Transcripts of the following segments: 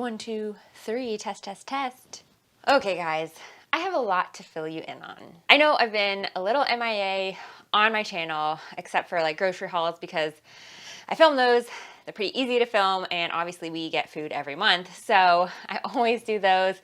1, 2, 3, test, test, test. Okay guys, I have a lot to fill you in on. I know I've been a little MIA on my channel, except for like grocery hauls, because I film those. They're pretty easy to film, and obviously we get food every month, so I always do those.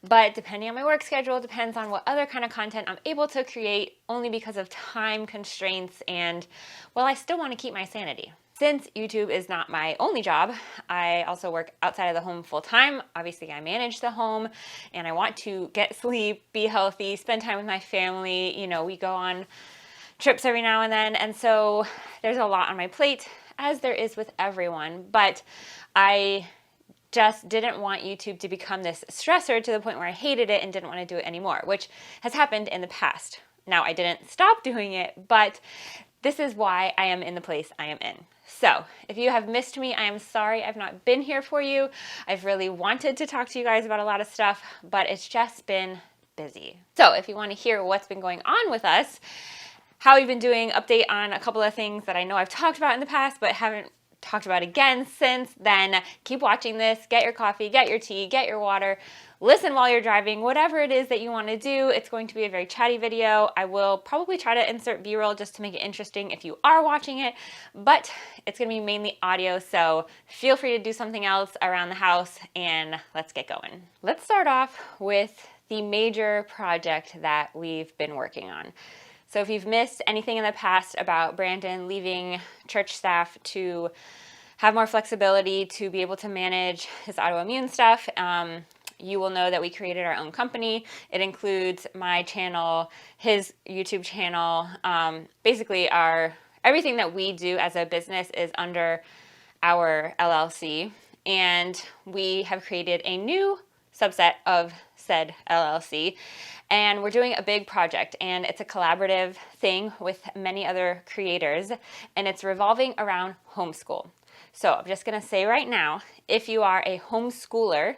But depending on my work schedule, depends on what other kind of content I'm able to create, only because of time constraints, and well, I still want to keep my sanity. Since YouTube is not my only job, I also work outside of the home full time. Obviously, I manage the home and I want to get sleep, be healthy, spend time with my family. You know, we go on trips every now and then. And so there's a lot on my plate, as there is with everyone. But I just didn't want YouTube to become this stressor to the point where I hated it and didn't want to do it anymore, which has happened in the past. Now, I didn't stop doing it, but this is why I am in the place I am in. So if you have missed me, I am sorry I've not been here for you. I've really wanted to talk to you guys about a lot of stuff, but it's just been busy. So if you want to hear what's been going on with us, how we've been doing, update on a couple of things that I know I've talked about in the past, but haven't talked about again since, then keep watching this. Get your coffee, get your tea, get your water, listen while you're driving, whatever it is that you want to do. It's going to be a very chatty video. I will probably try to insert B-roll just to make it interesting if you are watching it, but it's going to be mainly audio, so feel free to do something else around the house, and let's get going. Let's start off with the major project that we've been working on. So if you've missed anything in the past about Brandon leaving church staff to have more flexibility to be able to manage his autoimmune stuff, you will know that we created our own company. It includes my channel, his YouTube channel. Basically, everything that we do as a business is under our LLC, and we have created a new subset of said LLC, and we're doing a big project, and it's a collaborative thing with many other creators, and it's revolving around homeschool. So I'm just going to say right now, if you are a homeschooler,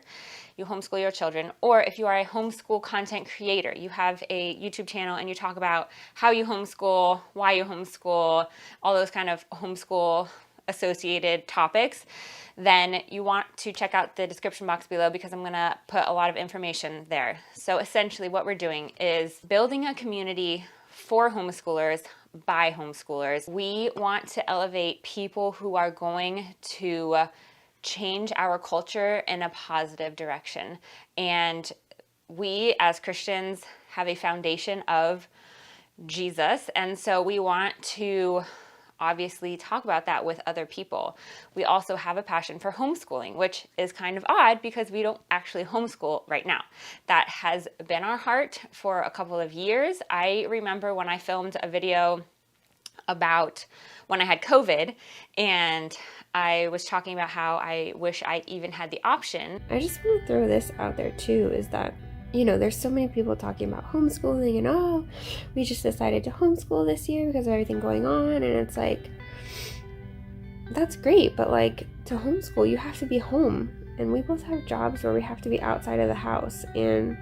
you homeschool your children, or if you are a homeschool content creator, you have a YouTube channel and you talk about how you homeschool, why you homeschool, all those kind of homeschool associated topics, then you want to check out the description box below, because I'm going to put a lot of information there. So essentially what we're doing is building a community for homeschoolers by homeschoolers. We want to elevate people who are going to change our culture in a positive direction. And we as Christians have a foundation of Jesus, and so we want to obviously talk about that with other people. We also have a passion for homeschooling, which is kind of odd because we don't actually homeschool right now. That has been our heart for a couple of years. I remember when I filmed a video about when I had COVID, and I was talking about how I wish I even had the option. I just want to throw this out there too, is that, you know, there's so many people talking about homeschooling and, oh, we just decided to homeschool this year because of everything going on. And it's like, that's great, but like, to homeschool, you have to be home. And we both have jobs where we have to be outside of the house. And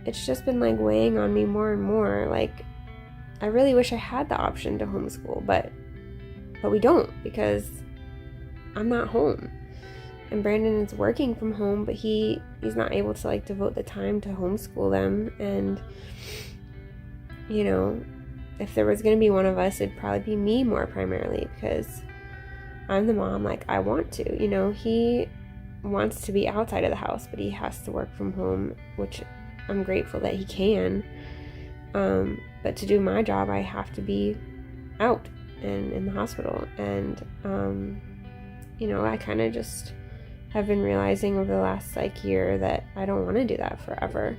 it's just been like weighing on me more and more. Like, I really wish I had the option to homeschool, but we don't, because I'm not home. And Brandon is working from home, but he's not able to like devote the time to homeschool them. And, you know, if there was going to be one of us, it'd probably be me more primarily, because I'm the mom. Like, I want to, you know, he wants to be outside of the house, but he has to work from home, which I'm grateful that he can. But to do my job, I have to be out and in the hospital. And, you know, I kind of just have been realizing over the last like year that I don't want to do that forever.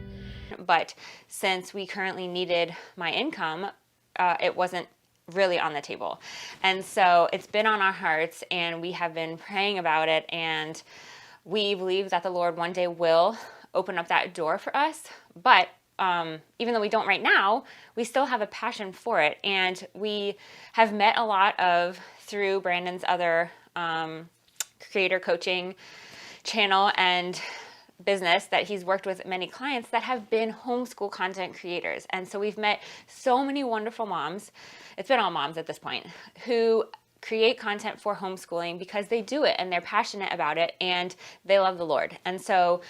But since we currently needed my income, it wasn't really on the table. And so it's been on our hearts, and we have been praying about it, and we believe that the Lord one day will open up that door for us. But even though we don't right now, we still have a passion for it. And we have met a lot through Brandon's other creator coaching channel and business, that he's worked with many clients that have been homeschool content creators. And so we've met so many wonderful moms, it's been all moms at this point, who create content for homeschooling because they do it and they're passionate about it and they love the Lord. And so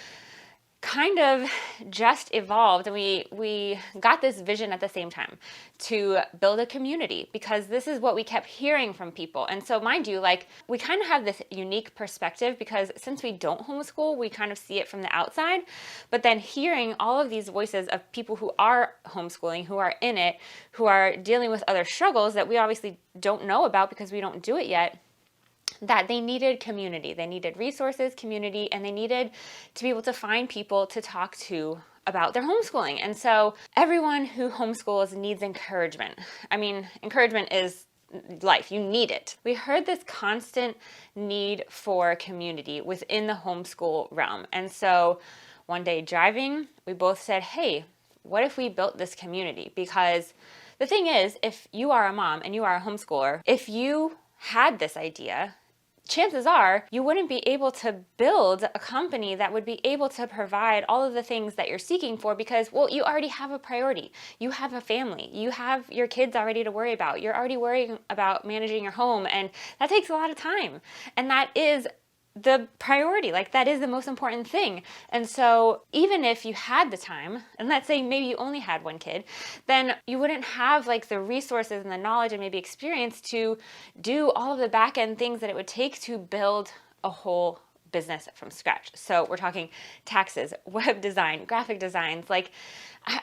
kind of just evolved, and we got this vision at the same time to build a community, because this is what we kept hearing from people. And so mind you, like, we kind of have this unique perspective because since we don't homeschool, we kind of see it from the outside, but then hearing all of these voices of people who are homeschooling, who are in it, who are dealing with other struggles that we obviously don't know about because we don't do it yet, that they needed community, they needed resources, community, and they needed to be able to find people to talk to about their homeschooling. And so everyone who homeschools needs encouragement. I mean, encouragement is life. You need it. We heard this constant need for community within the homeschool realm. And so one day driving, we both said, hey, what if we built this community? Because the thing is, if you are a mom and you are a homeschooler, if you had this idea, chances are you wouldn't be able to build a company that would be able to provide all of the things that you're seeking for because, well, you already have a priority. You have a family. You have your kids already to worry about. You're already worrying about managing your home, and that takes a lot of time. And that is the priority. Like, that is the most important thing. And so even if you had the time, and let's say maybe you only had one kid, then you wouldn't have like the resources and the knowledge and maybe experience to do all of the back end things that it would take to build a whole business from scratch. So we're talking taxes, web design, graphic designs, like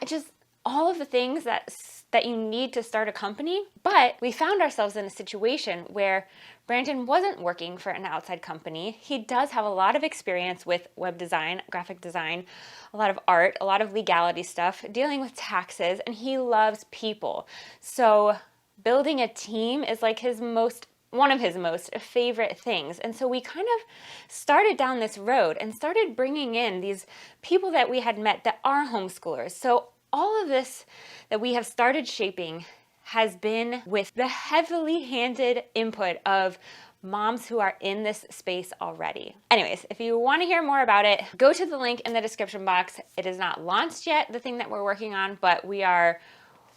just all of the things that you need to start a company. But we found ourselves in a situation where Brandon wasn't working for an outside company. He does have a lot of experience with web design, graphic design, a lot of art, a lot of legality stuff, dealing with taxes, and he loves people. So building a team is like one of his most favorite things. And so we kind of started down this road and started bringing in these people that we had met that are homeschoolers. So all of this that we have started shaping has been with the heavily handed input of moms who are in this space already. Anyways, if you want to hear more about it, go to the link in the description box. It is not launched yet, the thing that we're working on, but we are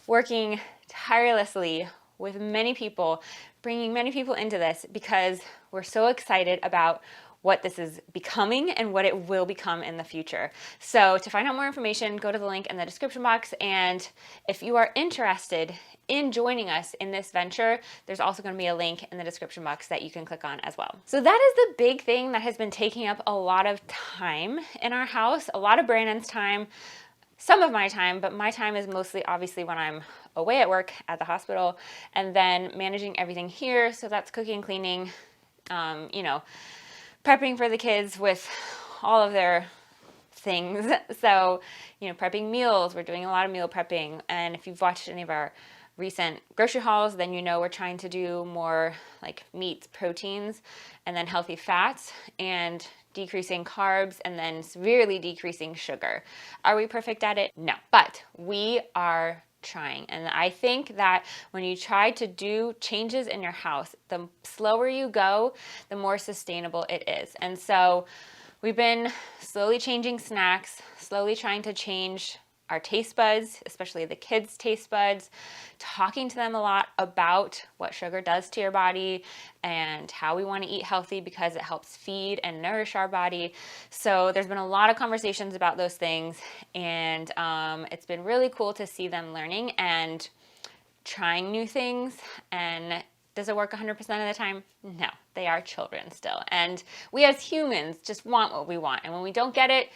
working tirelessly with many people, bringing many people into this because we're so excited about what this is becoming and what it will become in the future. So to find out more information, go to the link in the description box. And if you are interested in joining us in this venture, there's also going to be a link in the description box that you can click on as well. So that is the big thing that has been taking up a lot of time in our house, a lot of Brandon's time, some of my time, but my time is mostly obviously when I'm away at work at the hospital, and then managing everything here. So that's cooking, cleaning, prepping for the kids with all of their things. So, prepping meals. We're doing a lot of meal prepping. And if you've watched any of our recent grocery hauls, then we're trying to do more like meats, proteins, and then healthy fats, and decreasing carbs, and then severely decreasing sugar. Are we perfect at it? No, but we are trying. And I think that when you try to do changes in your house, the slower you go, the more sustainable it is. And so we've been slowly changing snacks, slowly trying to change our taste buds, especially the kids' taste buds, talking to them a lot about what sugar does to your body and how we want to eat healthy because it helps feed and nourish our body. So there's been a lot of conversations about those things, and it's been really cool to see them learning and trying new things. And does it work 100% of the time? No, they are children still. And we as humans just want what we want. And when we don't get it,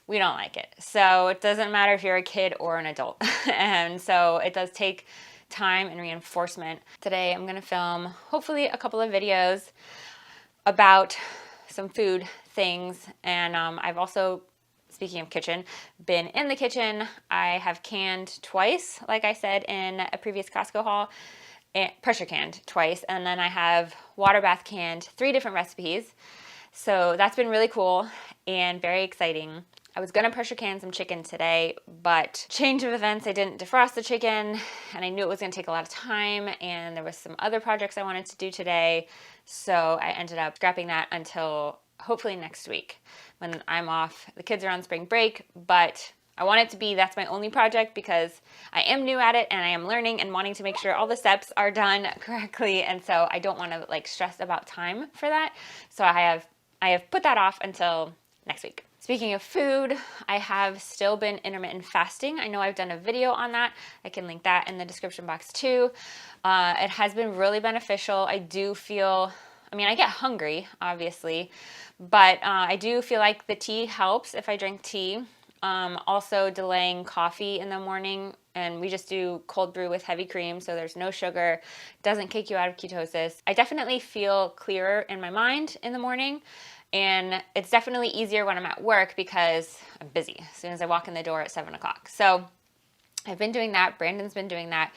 we don't like it. So it doesn't matter if you're a kid or an adult. And so it does take time and reinforcement. Today I'm going to film hopefully a couple of videos about some food things. And I've also, speaking of kitchen, been in the kitchen. I have canned twice, like I said in a previous Costco haul, and pressure canned twice. And then I have water bath canned 3 different recipes. So that's been really cool and very exciting. I was going to pressure can some chicken today, but change of events, I didn't defrost the chicken, and I knew it was going to take a lot of time, and there was some other projects I wanted to do today, so I ended up scrapping that until hopefully next week when I'm off. The kids are on spring break, but I want it to be that's my only project because I am new at it and I am learning and wanting to make sure all the steps are done correctly. And so I don't want to like stress about time for that. So I have put that off until next week. Speaking of food, I have still been intermittent fasting. I know I've done a video on that. I can link that in the description box too. It has been really beneficial. I do feel, I mean, I get hungry, obviously, but I do feel like the tea helps if I drink tea. Also delaying coffee in the morning, and we just do cold brew with heavy cream, so there's no sugar, doesn't kick you out of ketosis. I definitely feel clearer in my mind in the morning. And it's definitely easier when I'm at work because I'm busy as soon as I walk in the door at 7 o'clock. So I've been doing that. Brandon's been doing that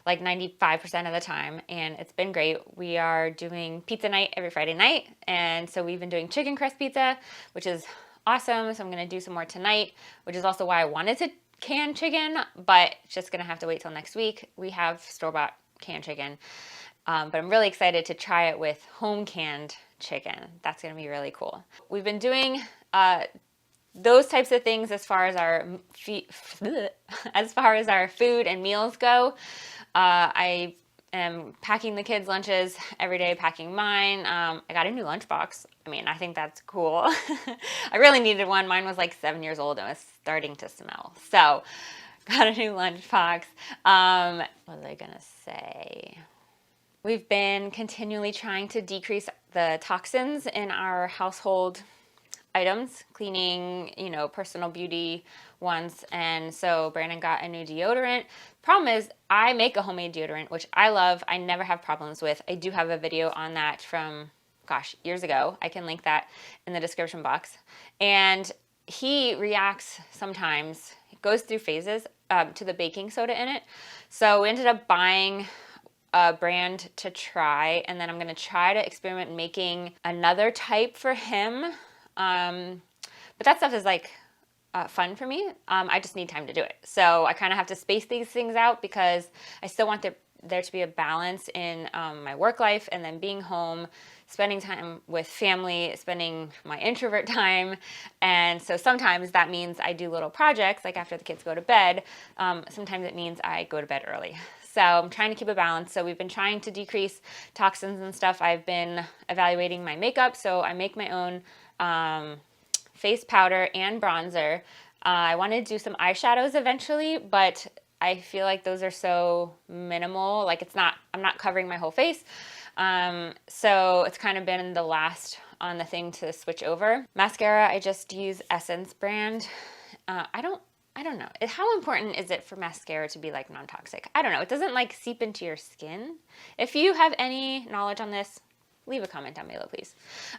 like 95% of the time, and it's been great. We are doing pizza night every Friday night, and so we've been doing chicken crust pizza, which is awesome. So I'm going to do some more tonight, which is also why I wanted to can chicken, but just going to have to wait till next week. We have store-bought canned chicken, but I'm really excited to try it with home canned chicken. That's going to be really cool. We've been doing those types of things as far as our food and meals go. I am packing the kids' lunches every day, packing mine. I got a new lunchbox. I mean, I think that's cool. I really needed one. Mine was like 7 years old and was starting to smell. So got a new lunchbox. What was I gonna say? We've been continually trying to decrease the toxins in our household items, cleaning, personal beauty ones. And so Brandon got a new deodorant. Problem is, I make a homemade deodorant, which I love. I never have problems with. I do have a video on that from, years ago. I can link that in the description box. And he reacts sometimes, it goes through phases to the baking soda in it. So we ended up buying a brand to try, and then I'm going to try to experiment making another type for him. But that stuff is like fun for me. I just need time to do it. So I kind of have to space these things out because I still want there to be a balance in my work life and then being home, spending time with family, spending my introvert time. And so sometimes that means I do little projects like after the kids go to bed. Sometimes it means I go to bed early. So I'm trying to keep a balance. So we've been trying to decrease toxins and stuff. I've been evaluating my makeup. So I make my own face powder and bronzer. I want to do some eyeshadows eventually, but I feel like those are so minimal. Like I'm not covering my whole face. So it's kind of been the last on the thing to switch over. Mascara, I just use Essence brand. I don't know. How important is it for mascara to be like non-toxic? I don't know. It doesn't like seep into your skin. If you have any knowledge on this, leave a comment down below, please.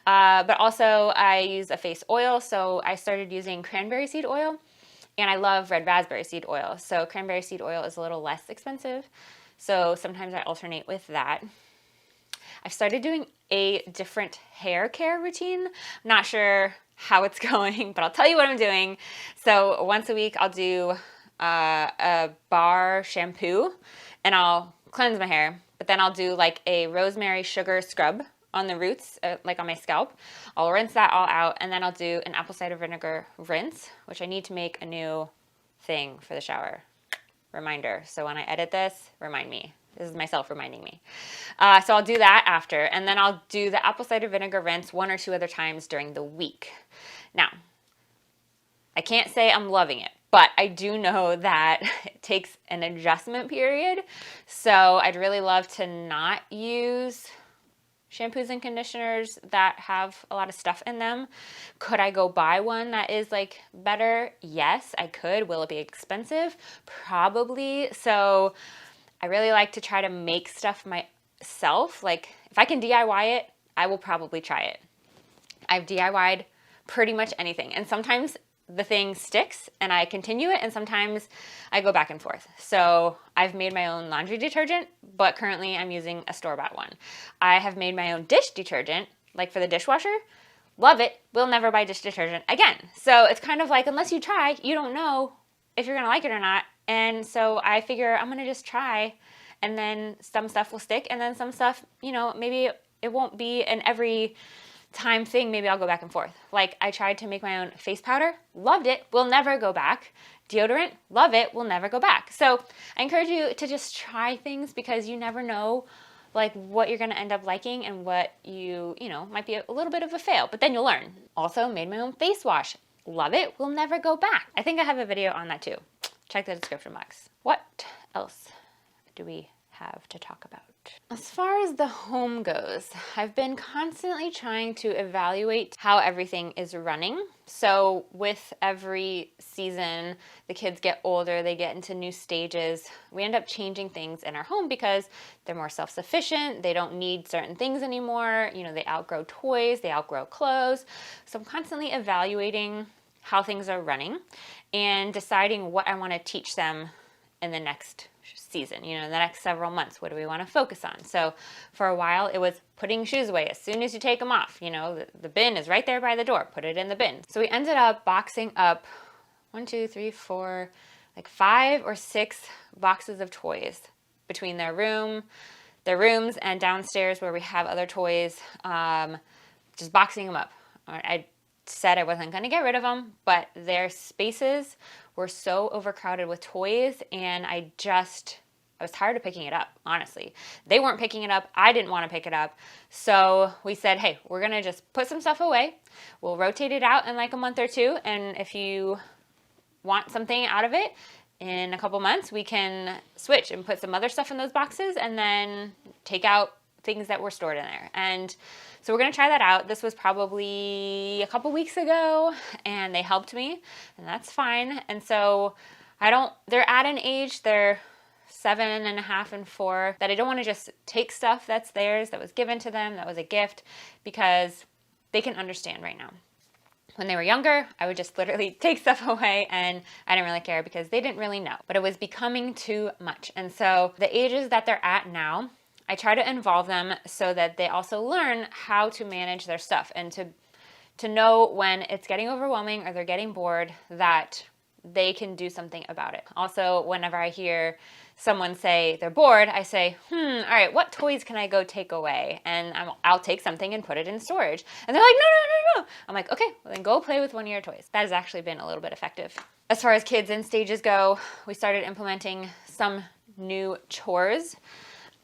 But also I use a face oil. So I started using cranberry seed oil, and I love red raspberry seed oil. So cranberry seed oil is a little less expensive. So sometimes I alternate with that. I've started doing a different hair care routine. I'm not sure how it's going, but I'll tell you what I'm doing. So once a week I'll do a bar shampoo and I'll cleanse my hair, but then I'll do like a rosemary sugar scrub on the roots, like on my scalp. I'll rinse that all out, and then I'll do an apple cider vinegar rinse, which I need to make a new thing for the shower. Reminder. So when I edit this, remind me. This is myself reminding me. So I'll do that after, and then I'll do the apple cider vinegar rinse 1 or 2 other times during the week. Now, I can't say I'm loving it, but I do know that it takes an adjustment period. So I'd really love to not use shampoos and conditioners that have a lot of stuff in them. Could I go buy one that is like better? Yes, I could. Will it be expensive? Probably. So I really like to try to make stuff myself. Like if I can DIY it, I will probably try it. I've DIY'd pretty much anything. And sometimes the thing sticks and I continue it, and sometimes I go back and forth. So I've made my own laundry detergent, but currently I'm using a store-bought one. I have made my own dish detergent, like for the dishwasher. Love it. Will never buy dish detergent again. So it's kind of like, unless you try, you don't know if you're going to like it or not. And so I figure I'm going to just try, and then some stuff will stick, and then some stuff, maybe it won't be in every time thing, maybe I'll go back and forth. Like I tried to make my own face powder, loved it, will never go back. Deodorant, love it, will never go back. So I encourage you to just try things because you never know like what you're gonna end up liking and what you know, might be a little bit of a fail, but then you'll learn. Also made my own face wash. Love it, will never go back. I think I have a video on that too. Check the description box. What else do we have to talk about? As far as the home goes, I've been constantly trying to evaluate how everything is running. So with every season, the kids get older, they get into new stages. We end up changing things in our home because they're more self-sufficient. They don't need certain things anymore. You know, they outgrow toys, they outgrow clothes. So I'm constantly evaluating how things are running and deciding what I want to teach them in the next season, you know, the next several months. What do we want to focus on? So for a while it was putting shoes away as soon as you take them off. You know, the bin is right there by the door, put it in the bin. So we ended up boxing up 1, 2, 3, 4, like 5 or 6 boxes of toys between their rooms and downstairs where we have other toys, just boxing them up. I said I wasn't going to get rid of them, but their spaces were so overcrowded with toys and I was tired of picking it up, honestly. They weren't picking it up. I didn't want to pick it up. So we said, hey, we're going to just put some stuff away. We'll rotate it out in like a month or 2. And if you want something out of it in a couple months, we can switch and put some other stuff in those boxes and then take out things that were stored in there. And so we're going to try that out. This was probably a couple weeks ago and they helped me and that's fine. And so they're at an age, they're 7.5 and 4, that I don't want to just take stuff that's theirs, that was given to them, that was a gift, because they can understand right now. When they were younger, I would just literally take stuff away and I didn't really care because they didn't really know, but it was becoming too much. And so the ages that they're at now, I try to involve them so that they also learn how to manage their stuff and to know when it's getting overwhelming or they're getting bored that they can do something about it. Also, whenever I hear someone say they're bored, I say, all right, what toys can I go take away? And I'll take something and put it in storage. And they're like, no. I'm like, okay, well then go play with one of your toys. That has actually been a little bit effective. As far as kids in stages go, we started implementing some new chores.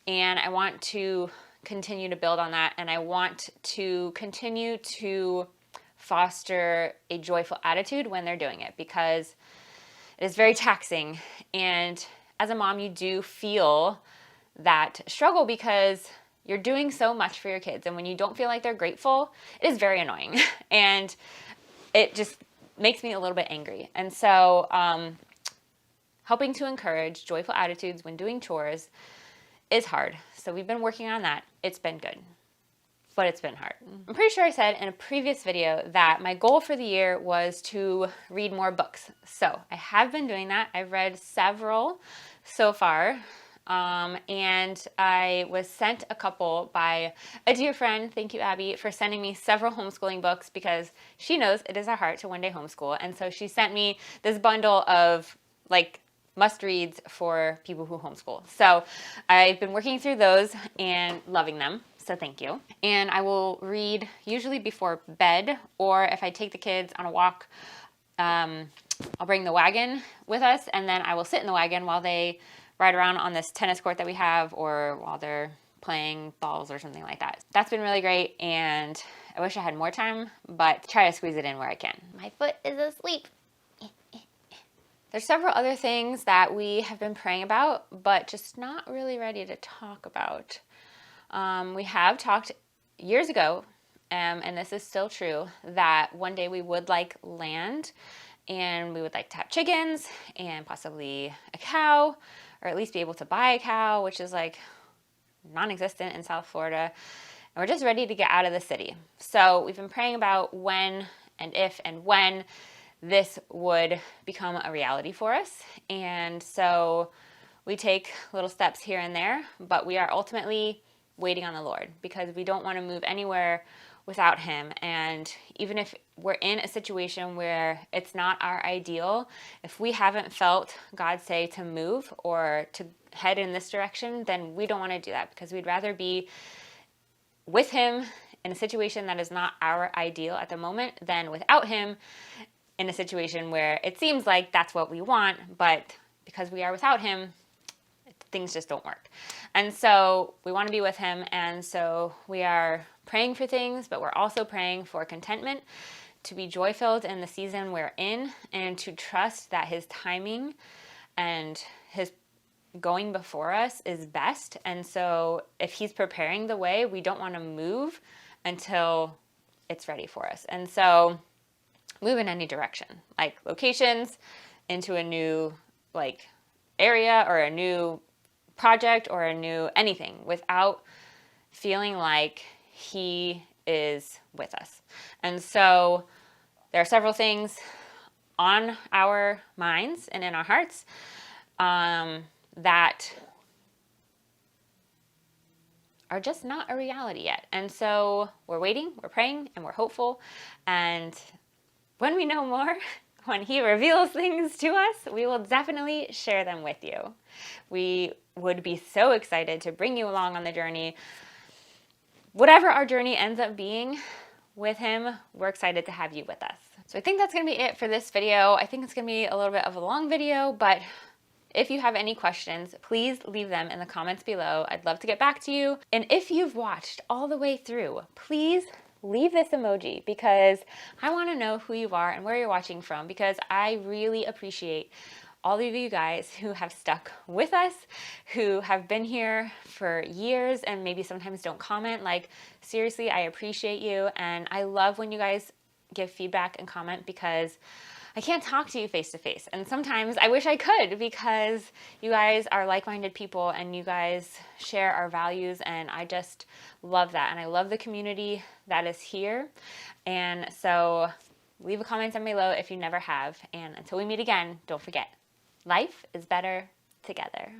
And I want to continue to build on that. And I want to continue to foster a joyful attitude when they're doing it because it is very taxing. And as a mom, you do feel that struggle because you're doing so much for your kids. And when you don't feel like they're grateful, it is very annoying. And it just makes me a little bit angry. And so helping to encourage joyful attitudes when doing chores is hard. So we've been working on that. It's been good, but it's been hard. I'm pretty sure I said in a previous video that my goal for the year was to read more books. So I have been doing that. I've read several so far. And I was sent a couple by a dear friend. Thank you, Abby, for sending me several homeschooling books because she knows it is our heart to one day homeschool. And so she sent me this bundle of like must-reads for people who homeschool. So I've been working through those and loving them. So thank you. And I will read usually before bed, or if I take the kids on a walk, I'll bring the wagon with us and then I will sit in the wagon while they ride around on this tennis court that we have or while they're playing balls or something like that. That's been really great and I wish I had more time, but try to squeeze it in where I can. My foot is asleep. There's several other things that we have been praying about, but just not really ready to talk about. We have talked years ago, and this is still true, that one day we would like land and we would like to have chickens and possibly a cow, or at least be able to buy a cow, which is like non-existent in South Florida. And we're just ready to get out of the city. So we've been praying about when and if and when this would become a reality for us. And so we take little steps here and there, but we are ultimately waiting on the Lord because we don't want to move anywhere without Him. And even if we're in a situation where it's not our ideal, if we haven't felt God say to move or to head in this direction, then we don't want to do that because we'd rather be with Him in a situation that is not our ideal at the moment than without him in a situation where it seems like that's what we want, but because we are without him, things just don't work. And so we want to be with him, and so we are praying for things, but we're also praying for contentment, to be joy-filled in the season we're in, and to trust that his timing and his going before us is best. And so if he's preparing the way, we don't want to move until it's ready for us. And so move in any direction, like locations, into a new like area or a new project or a new anything, without feeling like he is with us. And so there are several things on our minds and in our hearts that are just not a reality yet. And so we're waiting, we're praying, and we're hopeful. And when we know more, when he reveals things to us, we will definitely share them with you. We would be so excited to bring you along on the journey. Whatever our journey ends up being with him, we're excited to have you with us. So I think that's going to be it for this video. I think it's going to be a little bit of a long video, but if you have any questions, please leave them in the comments below. I'd love to get back to you. And if you've watched all the way through, please leave this emoji, because I want to know who you are and where you're watching from, because I really appreciate all of you guys who have stuck with us, who have been here for years and maybe sometimes don't comment. Like, seriously, I appreciate you, and I love when you guys give feedback and comment, because I can't talk to you face to face. And sometimes I wish I could, because you guys are like-minded people and you guys share our values, and I just love that. And I love the community that is here. And so leave a comment down below if you never have. And until we meet again, don't forget, life is better together.